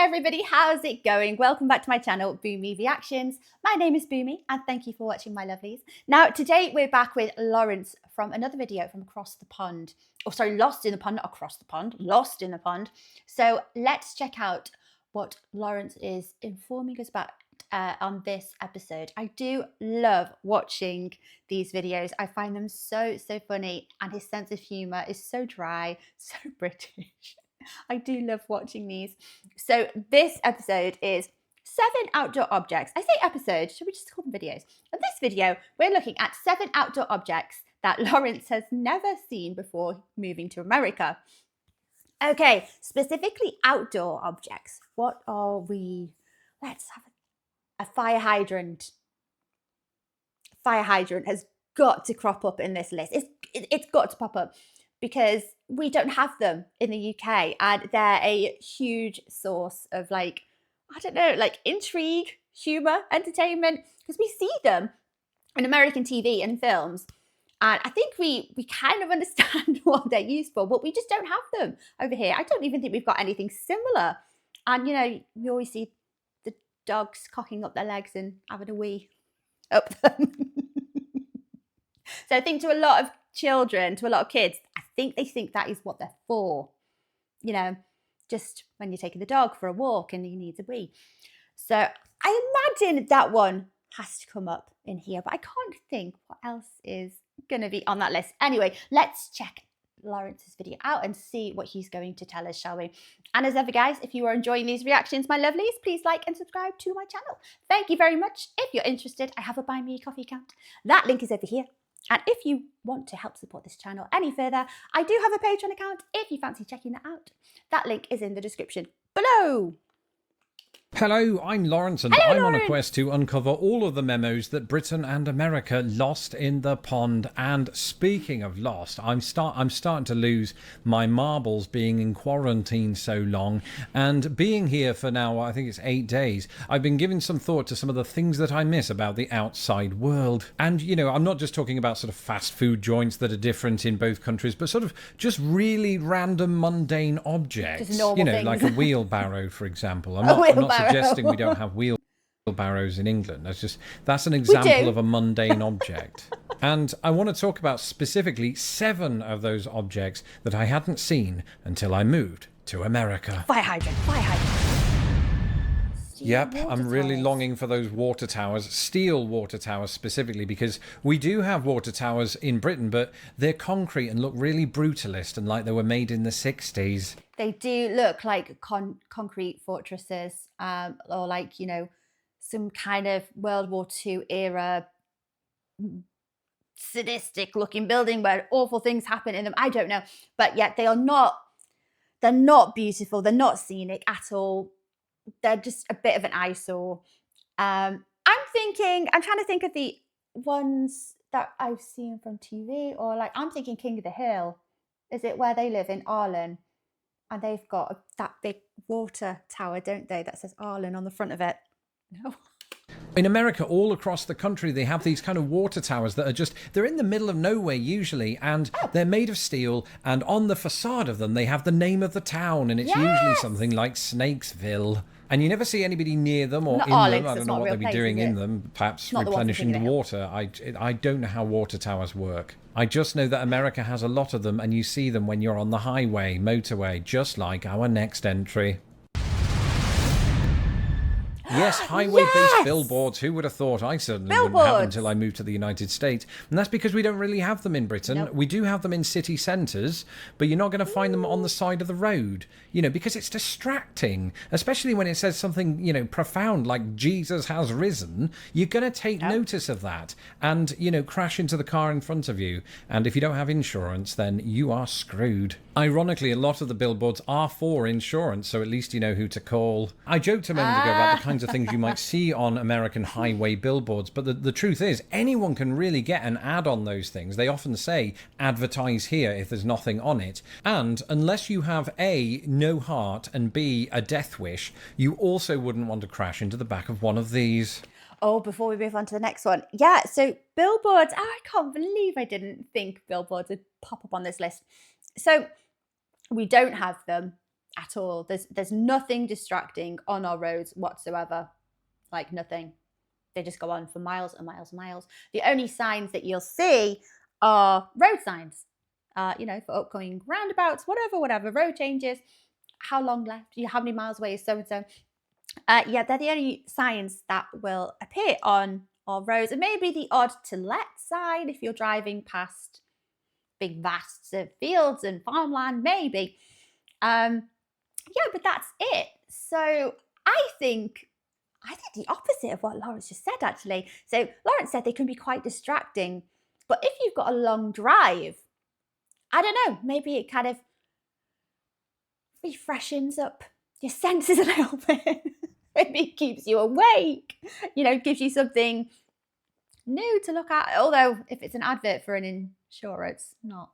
everybody, how's it going? Welcome back to my channel, Boomy Reactions. My name is Boomy and thank you for watching, my lovelies. Now, today we're back with Lawrence from another video from across the pond. Oh, sorry, lost in the pond, not across the pond, lost in the pond. So let's check out what Lawrence is informing us about on this episode. I do love watching these videos. I find them so funny, and his sense of humor is so dry, so British. I do love watching these. So this episode is 7 outdoor objects. I say episode, should we just call them videos? In this video, we're looking at 7 outdoor objects that Lawrence has never seen before moving to America. Okay, specifically outdoor objects. What are we? Let's have a fire hydrant. Fire hydrant has got to crop up in this list. It's got to pop up because we don't have them in the UK, and they're a huge source of, like, I don't know, like intrigue, humor, entertainment, because we see them in American TV and films. And I think we kind of understand what they're used for, but we just don't have them over here. I don't even think we've got anything similar. And, you know, we always see the dogs cocking up their legs and having a wee up them. So I think to a lot of children, to a lot of kids, I think they think that is what they're for. You know, just when you're taking the dog for a walk and he needs a wee. So I imagine that one has to come up in here, but I can't think what else is going to be on that list. Anyway, let's check Lawrence's video out and see what he's going to tell us, shall we? And as ever, guys, if you are enjoying these reactions, my lovelies, please like and subscribe to my channel. Thank you very much. If you're interested, I have a Buy Me a Coffee account. That link is over here. And if you want to help support this channel any further, I do have a Patreon account if you fancy checking that out. That link is in the description below. Hello, I'm Lawrence, and Hello, I'm Lawrence. on a quest to uncover all of the memos that Britain and America lost in the pond. And speaking of lost, I'm starting to lose my marbles being in quarantine so long, and being here for now, I think it's 8 days. I've been giving some thought to some of the things that I miss about the outside world. And, you know, I'm not just talking about sort of fast food joints that are different in both countries, but sort of just really random mundane objects. Just normal you know, things. like a wheelbarrow, for example. I'm not suggesting we don't have wheelbarrows in England. That's an example of a mundane object. And I want to talk about specifically 7 of those objects that I hadn't seen until I moved to America. Fire hydrant, fire hydrant. Yep, I'm really longing for those water towers, steel water towers specifically, because we do have water towers in Britain, but they're concrete and look really brutalist and like they were made in the 60s. They do look like concrete fortresses, or like, you know, some kind of World War II era sadistic looking building where awful things happen in them. I don't know. But yet they're not beautiful. They're not scenic at all. They're just a bit of an eyesore. I'm trying to think of the ones that I've seen from TV, or like, I'm thinking King of the Hill. Is it where they live in Ireland? And they've got that big water tower, don't they, that says Ireland on the front of it. No. In America, all across the country, they have these kind of water towers that are they're in the middle of nowhere usually, and they're made of steel, and on the facade of them, they have the name of the town, and it's usually something like Snakesville. And you never see anybody near them or in them. I don't know what they'd be doing in them, perhaps replenishing the water. I don't know how water towers work. I just know that America has a lot of them, and you see them when you're on the highway, motorway, just like our next entry. Yes, highway-based billboards. Who would have thought? I certainly wouldn't have until I moved to the United States. And that's because we don't really have them in Britain. Nope. We do have them in city centres, but you're not going to find them on the side of the road, you know, because it's distracting, especially when it says something, you know, profound like Jesus has risen. You're going to take notice of that and, you know, crash into the car in front of you. And if you don't have insurance, then you are screwed. Ironically, a lot of the billboards are for insurance, so at least you know who to call. I joked a moment ago about the kinds of things you might see on American highway billboards, but the truth is, anyone can really get an ad on those things. They often say, advertise here if there's nothing on it. And unless you have A, no heart, and B, a death wish, you also wouldn't want to crash into the back of one of these. Oh, before we move on to the next one. Yeah, so billboards. Oh, I can't believe I didn't think billboards would pop up on this list. So we don't have them. at all. There's nothing distracting on our roads whatsoever. Like nothing. They just go on for miles and miles and miles. The only signs that you'll see are road signs, for upcoming roundabouts, whatever, road changes, how long left, how many miles away is so-and-so. They're the only signs that will appear on our roads, and maybe the odd to let sign if you're driving past big vasts of fields and farmland, maybe. But that's it. So I think the opposite of what Lawrence just said, actually. So Lawrence said they can be quite distracting, but if you've got a long drive, I don't know, maybe it kind of refreshens up your senses a little bit. Maybe it keeps you awake, gives you something new to look at. Although if it's an advert for an insurer, it's not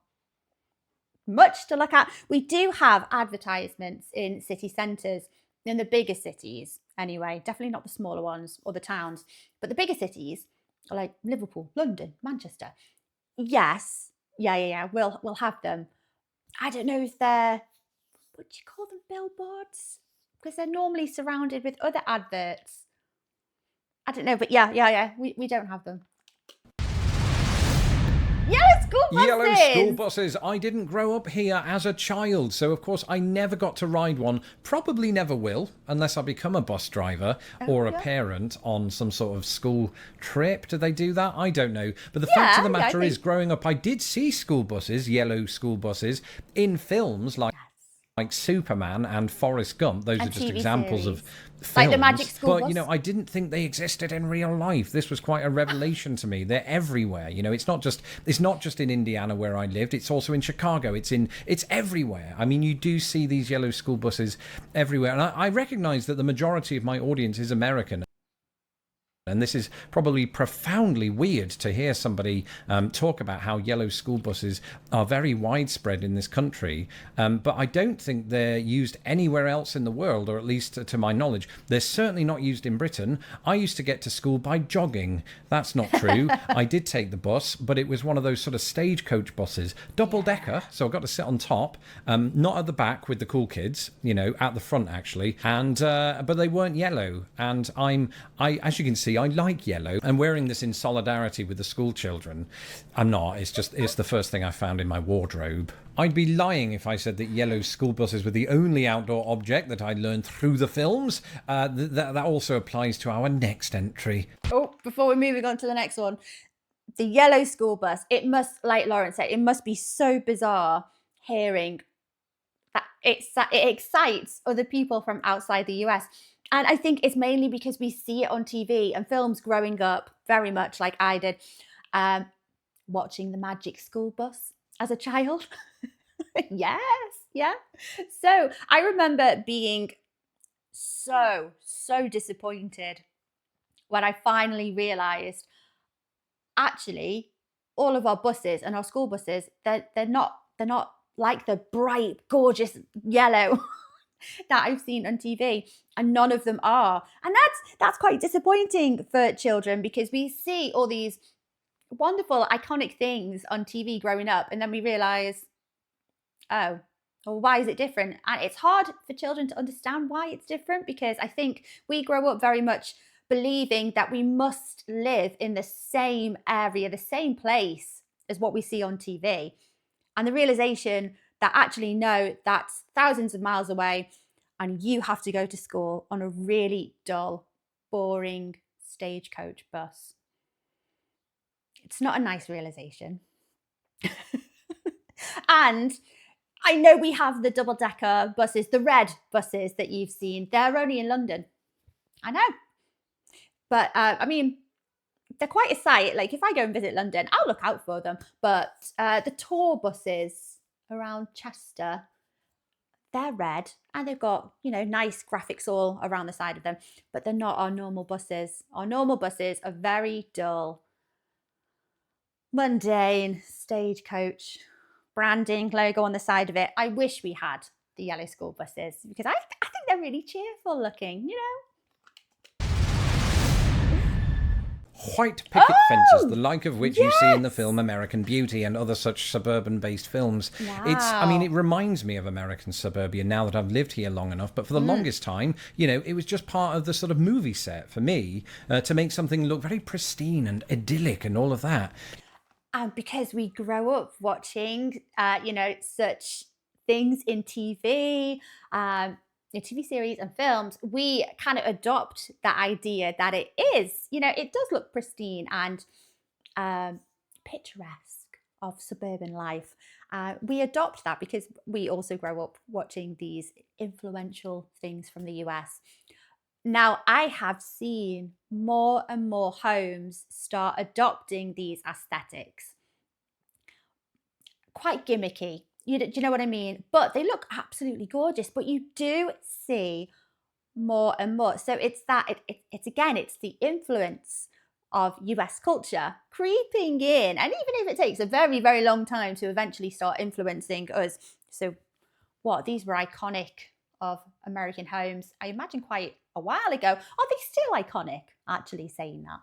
much to look at. We do have advertisements in city centres, in the bigger cities anyway, definitely not the smaller ones or the towns, but the bigger cities like Liverpool, London, Manchester. Yes, we'll have them. I don't know if they're, what do you call them, billboards? Because they're normally surrounded with other adverts. I don't know, but we don't have them. Yellow school buses. I didn't grow up here as a child, so of course I never got to ride one. Probably never will, unless I become a bus driver or a parent on some sort of school trip. Do they do that? I don't know. But the fact of the matter is, growing up, I did see school buses, yellow school buses, in films like Superman and Forrest Gump. Those are just examples of films. Like the Magic School But, Bus. I didn't think they existed in real life. This was quite a revelation to me. They're everywhere. It's not just in Indiana where I lived. It's also in Chicago. It's everywhere. I mean, you do see these yellow school buses everywhere. And I recognize that the majority of my audience is American. And this is probably profoundly weird to hear somebody talk about how yellow school buses are very widespread in this country. But I don't think they're used anywhere else in the world, or at least to my knowledge. They're certainly not used in Britain. I used to get to school by jogging. That's not true. I did take the bus, but it was one of those sort of stagecoach buses, double-decker. So I got to sit on top, not at the back with the cool kids, at the front actually. And but they weren't yellow. And as you can see, I like yellow. I'm wearing this in solidarity with the school children. I'm not. It's the first thing I found in my wardrobe. I'd be lying if I said that yellow school buses were the only outdoor object that I learned through the films. That also applies to our next entry. Oh, before we're moving on to the next one, the yellow school bus, it must, like Lawrence said, it must be so bizarre hearing that it excites other people from outside the US. And I think it's mainly because we see it on TV and films growing up, very much like I did, watching the Magic School Bus as a child. Yes. So I remember being so disappointed when I finally realised, actually, all of our buses and our school buses, they're not like the bright, gorgeous yellow that I've seen on TV, and none of them are. And that's quite disappointing for children, because we see all these wonderful, iconic things on TV growing up, and then we realise, oh, well, why is it different? And it's hard for children to understand why it's different, because I think we grow up very much believing that we must live in the same area, the same place as what we see on TV. And the realisation that actually, no, that's thousands of miles away, and you have to go to school on a really dull, boring stagecoach bus. It's not a nice realisation. And I know we have the double-decker buses, the red buses that you've seen. They're only in London. I know. But, I mean, they're quite a sight. Like, if I go and visit London, I'll look out for them. But the tour buses around Chester, they're red, and they've got, nice graphics all around the side of them, but they're not our normal buses. Our normal buses are very dull, mundane, stagecoach, branding logo on the side of it. I wish we had the yellow school buses, because I think they're really cheerful looking, white picket fences, the Oh, like of which you see in the yes. film American Beauty and other such suburban-based films. I mean, it Wow. reminds me of American suburbia now that I've lived here long enough, but for the longest time, it was just part of the sort of movie set for me to make something look very pristine and idyllic and all of that. And because we grow up watching, such things in TV series and films, we kind of adopt that idea that it does look pristine and um, picturesque of suburban life. We adopt that because we also grow up watching these influential things from the US. Now, I have seen more and more homes start adopting these aesthetics. Quite gimmicky. Do you know what I mean? But they look absolutely gorgeous. But you do see more and more. So it's that it's again, it's the influence of US culture creeping in. And even if it takes a very, very long time to eventually start influencing us. So what these were iconic of American homes, I imagine quite a while ago. Are they still iconic? Actually saying that.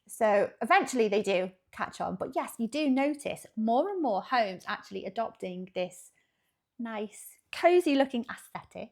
So eventually they do catch on. But yes, you do notice more and more homes actually adopting this nice, cozy looking aesthetic.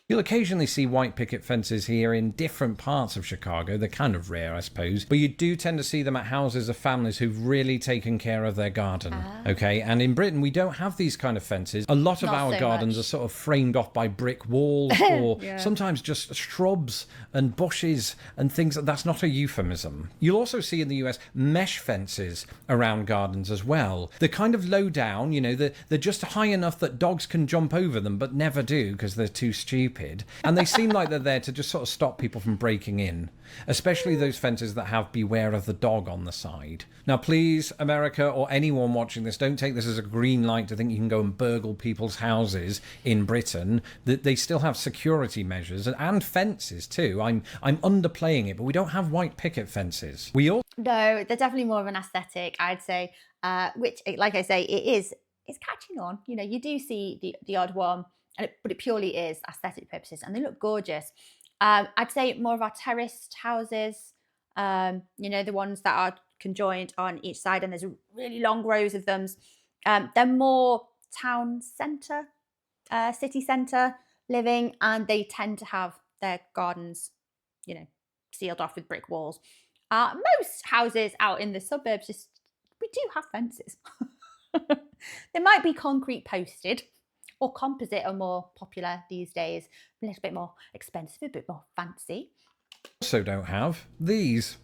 You'll occasionally see white picket fences here in different parts of Chicago. They're kind of rare, I suppose. But you do tend to see them at houses of families who've really taken care of their garden. Okay, and in Britain, we don't have these kind of fences. A lot of Not our so gardens much. are sort of framed off by brick walls or Yeah. sometimes just shrubs and bushes and things. That's not a euphemism. You'll also see in the US mesh fences around gardens as well. They're kind of low down, they're just high enough that dogs can jump over them, but never do because they're too stupid. And they seem like they're there to just sort of stop people from breaking in, especially those fences that have "Beware of the Dog" on the side. Now, please, America or anyone watching this, don't take this as a green light to think you can go and burgle people's houses in Britain. They still have security measures and fences too. I'm underplaying it, but we don't have white picket fences. No, they're definitely more of an aesthetic, I'd say, which, like I say, it's catching on. You do see the odd one, but it purely is aesthetic purposes, and they look gorgeous. I'd say more of our terraced houses, the ones that are conjoined on each side, and there's really long rows of them. They're more town centre, city centre living, and they tend to have their gardens, sealed off with brick walls. Most houses out in the suburbs we do have fences. They might be concrete posted, or composite are more popular these days. A little bit more expensive, a bit more fancy. Also don't have these.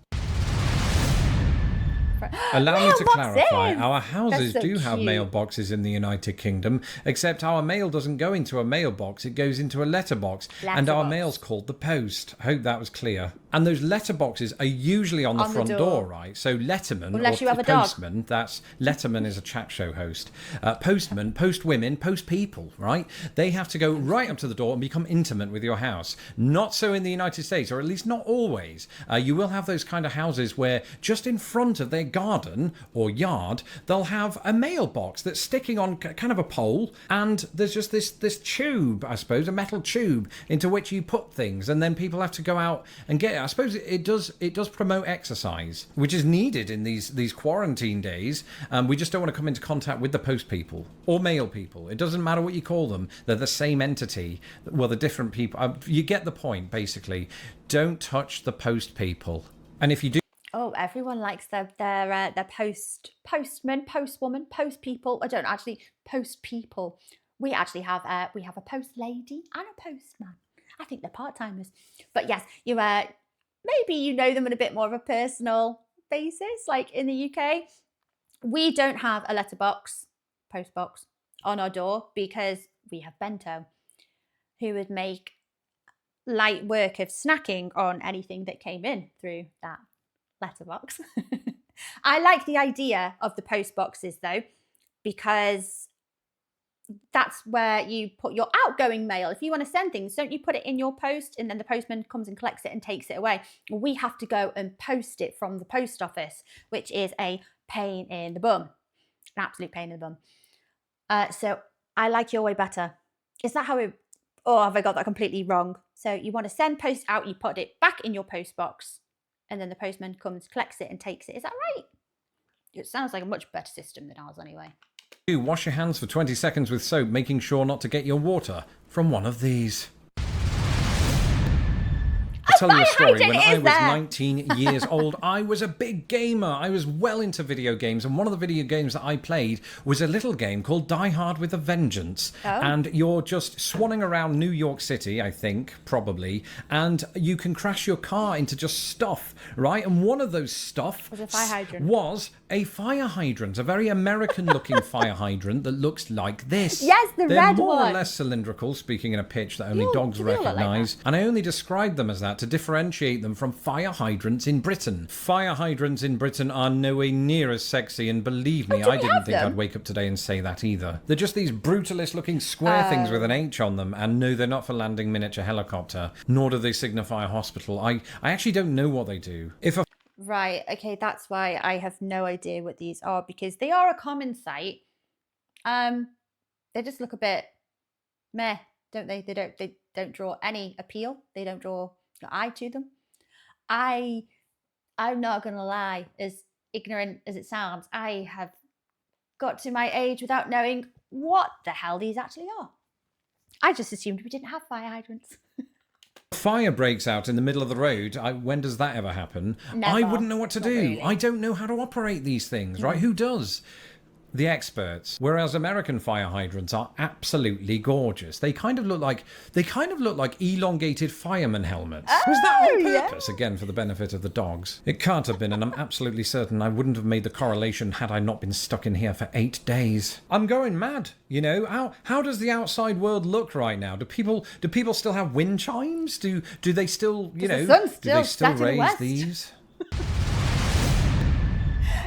Allow me to clarify, our houses do have mailboxes in the United Kingdom, except our mail doesn't go into a mailbox, it goes into a letterbox, and our mail's called the post. I hope that was clear. And those letterboxes are usually on the front door, right? So letterman, unless or you have a postman, dog. that's Letterman is a chat show host. Postman, post women, post people, right? They have to go right up to the door and become intimate with your house. Not so in the United States, or at least not always. You will have those kind of houses where just in front of their garden or yard, they'll have a mailbox that's sticking on kind of a pole, and there's just this tube, I suppose, a metal tube into which you put things, and then people have to go out and get it. I suppose it does promote exercise, which is needed in these quarantine days. We just don't want to come into contact with the post people or mail people. It doesn't matter what you call them; they're the same entity. Well, the different people. You get the point, basically. Don't touch the post people, and if you do. Oh, everyone likes their postman, postwoman, post people. I don't actually post people. We actually have a post lady and a postman. I think they're part timers, but yes, maybe you know them on a bit more of a personal basis. Like in the UK, we don't have a post box on our door because we have Bento, who would make light work of snacking on anything that came in through that letterbox. I like the idea of the post boxes though, because that's where you put your outgoing mail. If you want to send things, don't you put it in your post and then the postman comes and collects it and takes it away? Well, we have to go and post it from the post office, which is a pain in the bum, an absolute pain in the bum. So I like your way better. Is that how it? Oh, have I got that completely wrong? So you want to send post out, you put it back in your post box, and then the postman comes, collects it and takes it. Is that right? It sounds like a much better system than ours anyway. Wash your hands for 20 seconds with soap, making sure not to get your water from one of these. I'll tell you a story. When I was 19 years old, I was a big gamer. I was well into video games, and one of the video games that I played was a little game called Die Hard with a Vengeance. Oh. And you're just swanning around New York City, I think, probably, and you can crash your car into just stuff, right? And one of those stuff was a fire hydrant. A fire hydrant, a very American-looking fire hydrant that looks like this. Yes, the They're red more one. or less cylindrical, speaking in a pitch that only dogs recognise. Like, and I only described them as that to differentiate them from fire hydrants in Britain. Fire hydrants in Britain are nowhere near as sexy, and believe me, I didn't think I'd wake up today and say that either. They're just these brutalist-looking square things with an H on them, and no, they're not for landing miniature helicopter, nor do they signify a hospital. I actually don't know what they do. Right, okay, that's why I have no idea what these are, because they are a common sight. They just look a bit meh, don't they? They don't draw any appeal. They don't draw an eye to them. I'm not gonna lie, as ignorant as it sounds, I have got to my age without knowing what the hell these actually are. I just assumed we didn't have fire hydrants. Fire breaks out in the middle of the road. When does that ever happen? Never. I wouldn't know what to do. Really. I don't know how to operate these things, right? Who does? The experts. Whereas American fire hydrants are absolutely gorgeous. They kind of look like elongated fireman helmets. Was that on purpose? Yeah. Again, for the benefit of the dogs. It can't have been, and I'm absolutely certain I wouldn't have made the correlation had I not been stuck in here for 8 days. I'm going mad. You know, how does the outside world look right now? Do people still have wind chimes? Do they still, do they still raise these?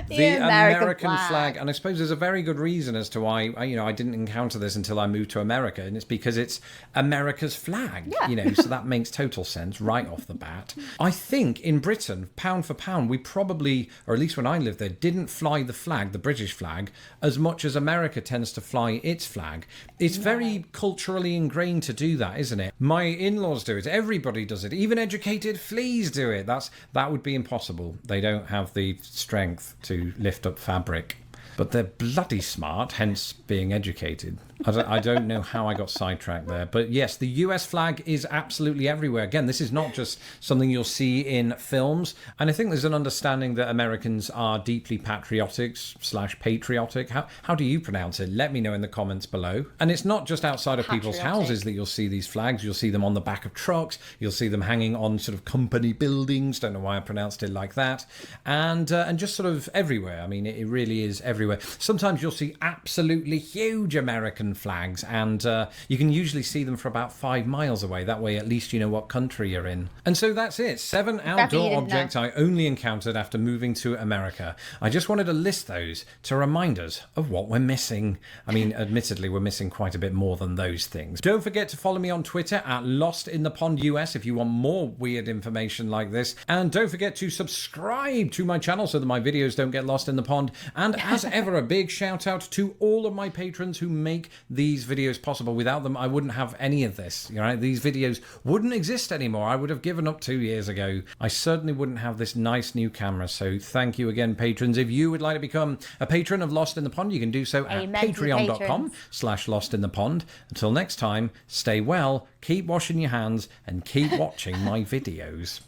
The American flag, and I suppose there's a very good reason as to why I didn't encounter this until I moved to America, and it's because it's America's flag, so that makes total sense right off the bat. I think in Britain, pound for pound, we probably, or at least when I lived there, didn't fly the flag, the British flag, as much as America tends to fly its flag. It's very culturally ingrained to do that, isn't it? My in-laws do it. Everybody does it. Even educated fleas do it. That would be impossible. They don't have the strength to lift up fabric, but they're bloody smart, hence being educated. I don't know how I got sidetracked there, but yes, the US flag is absolutely everywhere. Again, this is not just something you'll see in films, and I think there's an understanding that Americans are deeply patriotic. How do you pronounce it? Let me know in the comments below. And it's not just outside of people's houses that you'll see these flags. You'll see them on the back of trucks. You'll see them hanging on sort of company buildings. Don't know why I pronounced it like that. And just sort of everywhere. I mean, it really is everywhere. Sometimes you'll see absolutely huge American flags, and you can usually see them for about 5 miles away. That way at least you know what country you're in. And so that's it. 7 outdoor objects I only encountered after moving to America. I just wanted to list those to remind us of what we're missing. I mean, admittedly, we're missing quite a bit more than those things. Don't forget to follow me on Twitter at LostInThePondUS if you want more weird information like this. And don't forget to subscribe to my channel so that my videos don't get lost in the pond. And as ever, a big shout out to all of my patrons who make these videos possible. Without them, I wouldn't have any of this. These videos wouldn't exist anymore. I would have given up 2 years ago. I certainly wouldn't have this nice new camera. So thank you again, patrons. If you would like to become a patron of Lost in the Pond, you can do so at patreon.com/lostinthepond. Until next time, stay well, keep washing your hands, and keep watching my videos.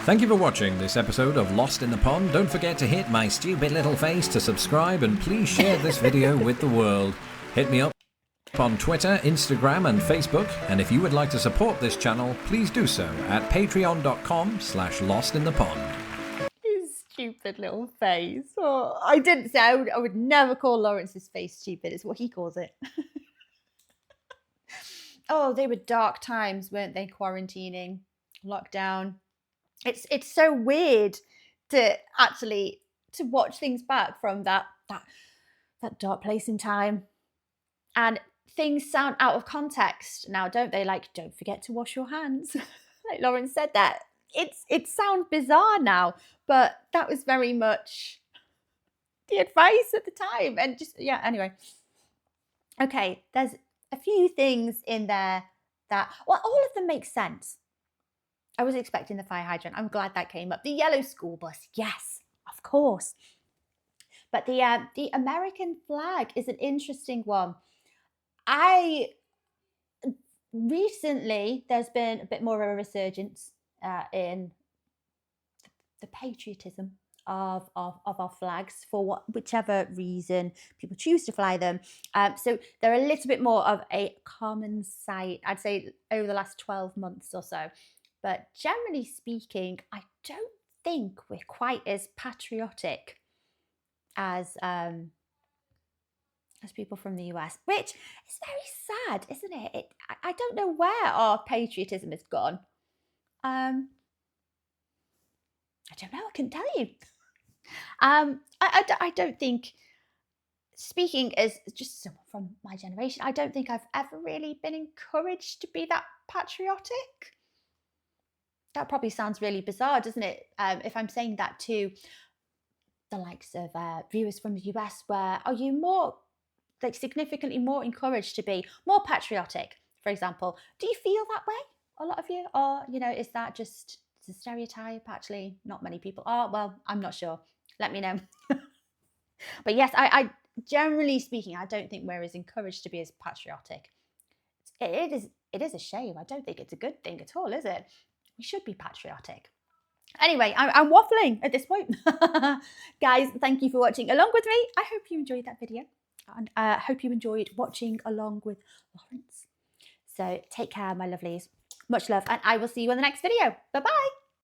Thank you for watching this episode of Lost in the Pond. Don't forget to hit my stupid little face to subscribe, and please share this video with the world. Hit me up on Twitter, Instagram and Facebook, and if you would like to support this channel, please do so at patreon.com/lostinthepond. His stupid little face. Oh, I didn't say I would never call Lawrence's face stupid. It's what he calls it. Oh, they were dark times, weren't they? Quarantining, lockdown. It's so weird to actually watch things back from that dark place in time, and things sound out of context now, don't they? Like, don't forget to wash your hands. Like Lawrence said that. It sounds bizarre now, but that was very much the advice at the time. And just anyway. Okay, there's a few things in there that all of them make sense. I was expecting the fire hydrant. I'm glad that came up. The yellow school bus, yes, of course. But the American flag is an interesting one. Recently, there's been a bit more of a resurgence in the patriotism of our flags for whichever reason people choose to fly them. So they're a little bit more of a common sight, I'd say, over the last 12 months or so. But generally speaking, I don't think we're quite as patriotic as people from the US, which is very sad, isn't it? I don't know where our patriotism has gone. I don't know. I couldn't tell you. I don't think, speaking as just someone from my generation, I don't think I've ever really been encouraged to be that patriotic. That probably sounds really bizarre, doesn't it? If I'm saying that to the likes of viewers from the US, where are you more, like, significantly more encouraged to be more patriotic, for example? Do you feel that way, a lot of you? Or, you know, is that just a stereotype? Actually, not many people are. Well, I'm not sure. Let me know. But yes, I generally speaking, I don't think we're as encouraged to be as patriotic. It is a shame. I don't think it's a good thing at all, is it? We should be patriotic. Anyway, I'm waffling at this point. Guys, thank you for watching along with me. I hope you enjoyed that video, and I hope you enjoyed watching along with Lawrence. So take care, my lovelies. Much love, and I will see you in the next video. Bye-bye.